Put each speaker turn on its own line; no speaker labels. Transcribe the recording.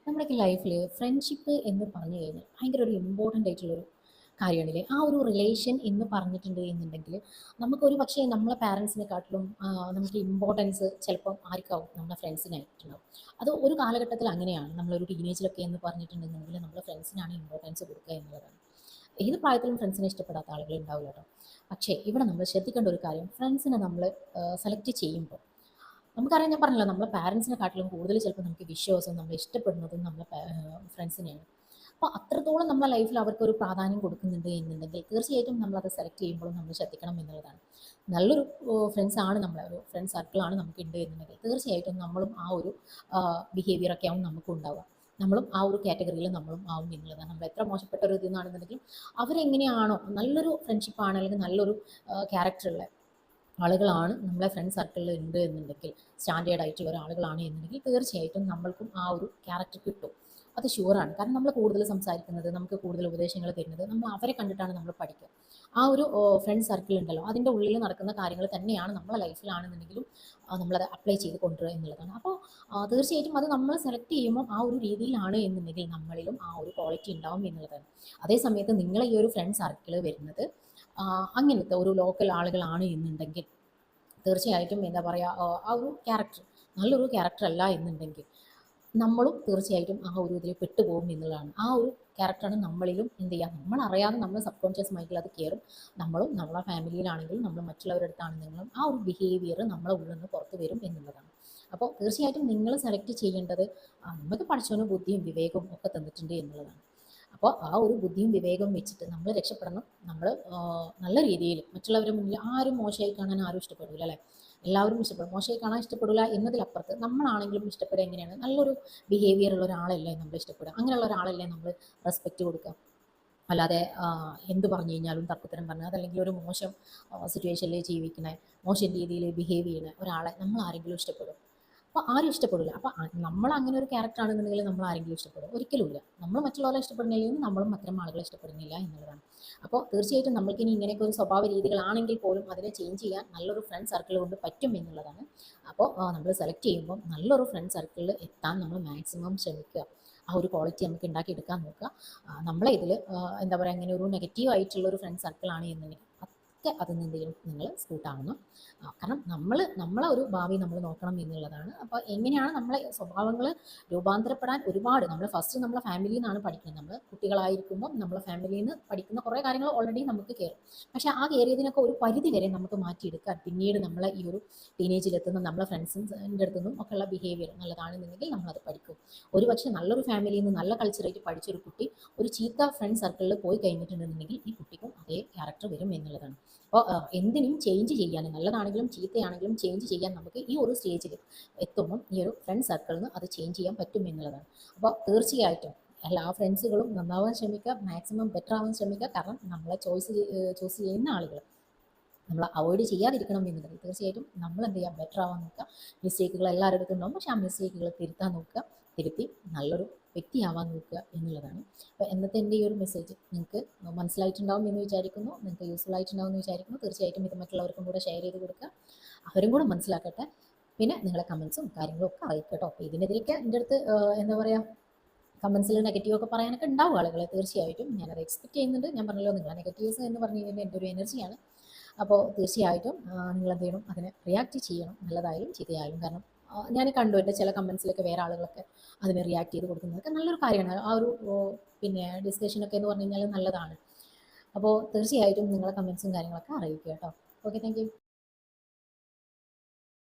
നമ്മുടെയൊക്കെ ലൈഫിൽ ഫ്രണ്ട്ഷിപ്പ് എന്ന് പറഞ്ഞു കഴിഞ്ഞാൽ ഭയങ്കര ഒരു ഇമ്പോർട്ടൻ്റ് ആയിട്ടുള്ളൊരു കാര്യമാണില്ലേ. ആ ഒരു റിലേഷൻ എന്ന് പറഞ്ഞിട്ടുണ്ട് എന്നുണ്ടെങ്കിൽ നമുക്കൊരു പക്ഷേ നമ്മളെ പാരൻസിനെക്കാട്ടിലും നമുക്ക് ഇമ്പോർട്ടൻസ് ചിലപ്പം ആർക്കാവും നമ്മുടെ ഫ്രണ്ട്സിനായിട്ടുണ്ടാവും. അത് ഒരു കാലഘട്ടത്തിൽ അങ്ങനെയാണ്. നമ്മളൊരു ടീനേജിലൊക്കെ എന്ന് പറഞ്ഞിട്ടുണ്ടെങ്കിൽ നമ്മുടെ ഫ്രണ്ട്സിനാണ് ഇമ്പോർട്ടൻസ് കൊടുക്കുക എന്നുള്ളതാണ്. ഏത് പ്രായത്തിലും ഫ്രണ്ട്സിനെ ഇഷ്ടപ്പെടാത്ത ആളുകൾ ഉണ്ടാവില്ല കേട്ടോ. പക്ഷേ ഇവിടെ നമ്മൾ ശ്രദ്ധിക്കേണ്ട ഒരു കാര്യം, ഫ്രണ്ട്സിനെ നമ്മൾ സെലക്ട് ചെയ്യുമ്പോൾ നമുക്കറിയാം, ഞാൻ പറഞ്ഞല്ലോ, നമ്മളെ പാരൻസിനെക്കാട്ടിലും കൂടുതൽ ചിലപ്പോൾ നമുക്ക് വിശ്വാസം നമ്മൾ ഇഷ്ടപ്പെടുന്നതും നമ്മളെ ഫ്രണ്ട്സിനെയാണ്. അപ്പോൾ അത്രത്തോളം നമ്മളെ ലൈഫിൽ അവർക്കൊരു പ്രാധാന്യം കൊടുക്കുന്നുണ്ട് എന്നുണ്ടെങ്കിൽ തീർച്ചയായിട്ടും നമ്മളത് സെലക്ട് ചെയ്യുമ്പോഴും നമ്മൾ ശ്രദ്ധിക്കണം എന്നുള്ളതാണ്. നല്ലൊരു ഫ്രണ്ട്സ് ആണ്, നമ്മളെ ഒരു ഫ്രണ്ട് സർക്കിളാണ് നമുക്കുണ്ട് എന്നുണ്ടെങ്കിൽ തീർച്ചയായിട്ടും നമ്മളും ആ ഒരു ബിഹേവിയറൊക്കെ ആവും നമുക്കും ഉണ്ടാവുക. നമ്മളും ആ ഒരു കാറ്റഗറിയിൽ നമ്മളും ആവും എന്നുള്ളതാണ്. നമ്മൾ എത്ര മോശപ്പെട്ട ഒരു ഇതെന്നാണെന്നുണ്ടെങ്കിലും അവരെങ്ങനെയാണോ നല്ലൊരു ഫ്രണ്ട്ഷിപ്പാണ് അല്ലെങ്കിൽ നല്ലൊരു ക്യാരക്ടറുള്ള ആളുകളാണ് നമ്മളെ ഫ്രണ്ട് സർക്കിളിൽ ഉണ്ട് എന്നുണ്ടെങ്കിൽ, സ്റ്റാൻഡേർഡ് ആയിട്ടുള്ള ഒരാളുകളാണ് എന്നുണ്ടെങ്കിൽ തീർച്ചയായിട്ടും നമ്മൾക്കും ആ ഒരു ക്യാരക്ടർ കിട്ടും. അത് ഷുവറാണ്. കാരണം നമ്മൾ കൂടുതൽ സംസാരിക്കുന്നത്, നമുക്ക് കൂടുതൽ ഉപദേശങ്ങൾ തരുന്നത് നമ്മൾ അവരെ കണ്ടിട്ടാണ് നമ്മൾ പഠിക്കുക. ആ ഒരു ഫ്രണ്ട് സർക്കിൾ ഉണ്ടല്ലോ, അതിൻ്റെ ഉള്ളിൽ നടക്കുന്ന കാര്യങ്ങൾ തന്നെയാണ് നമ്മളെ ലൈഫിലാണെന്നുണ്ടെങ്കിലും നമ്മളത് അപ്ലൈ ചെയ്ത് കൊണ്ടുവരിക എന്നുള്ളതാണ്. അപ്പോൾ തീർച്ചയായിട്ടും അത് നമ്മൾ സെലക്ട് ചെയ്യുമ്പോൾ ആ ഒരു രീതിയിലാണ് എന്നുണ്ടെങ്കിൽ നമ്മളിലും ആ ഒരു ക്വാളിറ്റി ഉണ്ടാവും എന്നുള്ളതാണ്. അതേ സമയത്ത് നിങ്ങളെ ഈ ഒരു ഫ്രണ്ട് സർക്കിൾ വരുന്നത് അങ്ങനത്തെ ഒരു ലോക്കൽ ആളുകളാണ് എന്നുണ്ടെങ്കിൽ തീർച്ചയായിട്ടും എന്താ പറയുക, ആ ഒരു ക്യാരക്ടർ നല്ലൊരു ക്യാരക്ടർ അല്ല എന്നുണ്ടെങ്കിൽ നമ്മളും തീർച്ചയായിട്ടും ആ ഒരു ഇതിൽ പെട്ടുപോകും എന്നുള്ളതാണ്. ആ ഒരു ക്യാരക്ടറാണ് നമ്മളിലും എന്ത് ചെയ്യുക, നമ്മളറിയാതെ നമ്മൾ സബ് കോൺഷ്യസ് മൈൻഡിൽ അത് കയറും. നമ്മളും നമ്മളെ ഫാമിലിയിലാണെങ്കിലും നമ്മൾ മറ്റുള്ളവരുടെ അടുത്താണെങ്കിലും ആ ഒരു ബിഹേവിയർ നമ്മളെ ഉള്ളിൽ നിന്ന് പുറത്ത് വരും എന്നുള്ളതാണ്. അപ്പോൾ തീർച്ചയായിട്ടും നിങ്ങൾ സെലക്ട് ചെയ്യേണ്ടത് നമുക്ക് പഠിച്ചവനും ബുദ്ധിയും വിവേകവും ഒക്കെ തന്നിട്ടുണ്ട് എന്നുള്ളതാണ്. അപ്പോൾ ആ ഒരു ബുദ്ധിയും വിവേകവും വെച്ചിട്ട് നമ്മൾ രക്ഷപ്പെടണം. നമ്മൾ നല്ല രീതിയിൽ മറ്റുള്ളവരുടെ മുന്നിൽ ആരും മോശമായി കാണാൻ ആരും ഇഷ്ടപ്പെടില്ല അല്ലേ. എല്ലാവരും ഇഷ്ടപ്പെടും, മോശമായി കാണാൻ ഇഷ്ടപ്പെടില്ല എന്നതിലപ്പുറത്ത് നമ്മളാണെങ്കിലും ഇഷ്ടപ്പെടുക എങ്ങനെയാണ്, നല്ലൊരു ബിഹേവിയർ ഉള്ള ഒരാളല്ലേ നമ്മൾ ഇഷ്ടപ്പെടുക, അങ്ങനെയുള്ള ഒരാളല്ലേ നമ്മൾ റെസ്പെക്റ്റ് കൊടുക്കുക. അല്ലാതെ എന്ത് പറഞ്ഞു കഴിഞ്ഞാലും തർക്കുത്തരം പറഞ്ഞാൽ, അതല്ലെങ്കിൽ ഒരു മോശം സിറ്റുവേഷനിൽ ജീവിക്കണ, മോശം രീതിയിൽ ബിഹേവ് ചെയ്യണ ഒരാളെ നമ്മൾ ആരെങ്കിലും ഇഷ്ടപ്പെടും? അപ്പോൾ ആരും ഇഷ്ടപ്പെടില്ല. അപ്പോൾ നമ്മൾ അങ്ങനെ ഒരു ക്യാരക്ടർ ആണെന്നുണ്ടെങ്കിൽ നമ്മൾ ആരെങ്കിലും ഇഷ്ടപ്പെടും? ഒരിക്കലുമില്ല. നമ്മൾ മറ്റുള്ളവരെ ഇഷ്ടപ്പെടുന്നില്ലെങ്കിൽ നമ്മളും അത്തരം ആളുകളെ ഇഷ്ടപ്പെടുന്നില്ല എന്നുള്ളതാണ്. അപ്പോൾ തീർച്ചയായിട്ടും നമ്മൾക്കിനി ഇങ്ങനെയൊക്കെ ഒരു സ്വഭാവ രീതികളാണെങ്കിൽ പോലും അതിനെ ചേഞ്ച് ചെയ്യാൻ നല്ലൊരു ഫ്രണ്ട് സർക്കിൾ കൊണ്ട് പറ്റും എന്നുള്ളതാണ്. അപ്പോൾ നമ്മൾ സെലക്ട് ചെയ്യുമ്പോൾ നല്ലൊരു ഫ്രണ്ട് സർക്കിളിൽ എത്താൻ നമ്മൾ മാക്സിമം ശ്രമിക്കുക. ആ ഒരു ക്വാളിറ്റി നമുക്ക് ഉണ്ടാക്കിയെടുക്കാൻ നോക്കുക. നമ്മളെ ഇതിൽ എന്താ പറയുക, അങ്ങനെ ഒരു നെഗറ്റീവ് ആയിട്ടുള്ള ഒരു ഫ്രണ്ട് സർക്കിളാണ് എന്നുണ്ടെങ്കിൽ ഒക്കെ അതിൽ നിന്ന് എന്തെങ്കിലും നിങ്ങൾ സ്കൂട്ടാവണം. കാരണം നമ്മളെ ഒരു ഭാവി നമ്മൾ നോക്കണം എന്നുള്ളതാണ്. അപ്പോൾ എങ്ങനെയാണ് നമ്മളെ സ്വഭാവങ്ങൾ രൂപാന്തരപ്പെടാൻ ഒരുപാട് നമ്മൾ ഫസ്റ്റ് നമ്മളെ ഫാമിലിയിൽ നിന്നാണ് പഠിക്കുന്നത്. നമ്മൾ കുട്ടികളായിരിക്കുമ്പോൾ നമ്മളെ ഫാമിലിയിൽ നിന്ന് പഠിക്കുന്ന കുറേ കാര്യങ്ങൾ ഓൾറെഡി നമുക്ക് കയറും. പക്ഷേ ആ കയറിയതിനൊക്കെ ഒരു പരിധി വരെ നമുക്ക് മാറ്റിയെടുക്കാൻ പിന്നീട് നമ്മളെ ഈ ഒരു ടീനേജിലെത്തുന്ന നമ്മളെ ഫ്രണ്ട്സിൻ്റെ അടുത്തു നിന്നും ഒക്കെയുള്ള ബിഹേവിയർ നല്ലതാണെന്നുണ്ടെങ്കിൽ നമ്മളത് പഠിക്കും. ഒരു പക്ഷേ നല്ലൊരു ഫാമിലിയിൽ നിന്ന് നല്ല കൾച്ചറായിട്ട് പഠിച്ചൊരു കുട്ടി ഒരു ചീത്ത ഫ്രണ്ട് സർക്കിളിൽ പോയി കഴിഞ്ഞിട്ടുണ്ടെന്നുണ്ടെങ്കിൽ ഈ കുട്ടിക്കും അതേ ക്യാരക്ടർ വരും എന്നുള്ളതാണ്. അപ്പോൾ എന്തിനും ചേഞ്ച് ചെയ്യാൻ, നല്ലതാണെങ്കിലും ചീത്തയാണെങ്കിലും ചേഞ്ച് ചെയ്യാൻ നമുക്ക് ഈ ഒരു സ്റ്റേജിൽ എത്തുമ്പം ഈ ഒരു ഫ്രണ്ട് സർക്കിളിൽ നിന്ന് അത് ചേഞ്ച് ചെയ്യാൻ പറ്റും എന്നുള്ളതാണ്. അപ്പോൾ തീർച്ചയായിട്ടും എല്ലാ ഫ്രണ്ട്സുകളും നന്നാവാൻ ശ്രമിക്കുക, മാക്സിമം ബെറ്റർ ആവാൻ ശ്രമിക്കുക. കാരണം നമ്മളെ ചൂസ് ചെയ്യുന്ന ആളുകൾ നമ്മൾ അവോയ്ഡ് ചെയ്യാതിരിക്കണം എന്നുള്ളത് തീർച്ചയായിട്ടും നമ്മൾ എന്ത് ചെയ്യുക, ബെറ്റർ ആവാൻ നോക്കുക. മിസ്റ്റേക്കുകൾ എല്ലാവരുടെ അടുത്തും ഉണ്ടാവും, പക്ഷേ ആ മിസ്റ്റേക്കുകൾ തിരുത്താൻ നോക്കുക. തിരുത്തി നല്ലൊരു വ്യക്തിയാവാൻ നോക്കുക എന്നുള്ളതാണ്. അപ്പോൾ എന്നത്തെ എൻ്റെ ഈ ഒരു മെസ്സേജ് നിങ്ങൾക്ക് മനസ്സിലായിട്ടുണ്ടാവും എന്ന് വിചാരിക്കുന്നു, നിങ്ങൾക്ക് യൂസ്ഫുൾ ആയിട്ടുണ്ടാവും എന്ന് വിചാരിക്കുന്നു. തീർച്ചയായിട്ടും ഇത് മറ്റുള്ളവർക്കും കൂടെ ഷെയർ ചെയ്ത് കൊടുക്കുക, അവരും കൂടെ മനസ്സിലാക്കട്ടെ. പിന്നെ നിങ്ങളെ കമൻസും കാര്യങ്ങളും ഒക്കെ അറിയിക്കട്ടോ. അപ്പോൾ ഇതിനെതിരൊക്കെ എൻ്റെ അടുത്ത് എന്താ പറയുക, കമൻസിൽ നെഗറ്റീവൊക്കെ പറയാനൊക്കെ ഉണ്ടാവും ആളുകൾ. തീർച്ചയായിട്ടും ഞാനത് എക്സ്പെക്ട് ചെയ്യുന്നുണ്ട്. ഞാൻ പറഞ്ഞല്ലോ, നിങ്ങളെ നെഗറ്റീവ്സ് എന്ന് പറഞ്ഞു കഴിഞ്ഞാൽ എൻ്റെ ഒരു എനർജിയാണ്. അപ്പോൾ തീർച്ചയായിട്ടും നിങ്ങൾ എന്ത് ചെയ്യണം, അതിനെ റിയാക്ട് ചെയ്യണം, നല്ലതായാലും ചീത്തയായാലും. കാരണം ഞാൻ കണ്ടു എൻ്റെ ചില കമൻസിലൊക്കെ വേറെ ആളുകളൊക്കെ അതിനെ റിയാക്ട് ചെയ്ത് കൊടുക്കുന്നതൊക്കെ നല്ലൊരു കാര്യമാണ്. ആ ഒരു പിന്നെ ഡിസ്കഷനൊക്കെ എന്ന് പറഞ്ഞു കഴിഞ്ഞാൽ നല്ലതാണ്. അപ്പോൾ തീർച്ചയായിട്ടും നിങ്ങളെ കമൻസും കാര്യങ്ങളൊക്കെ അറിയിക്കുക കേട്ടോ. Okay, thank you.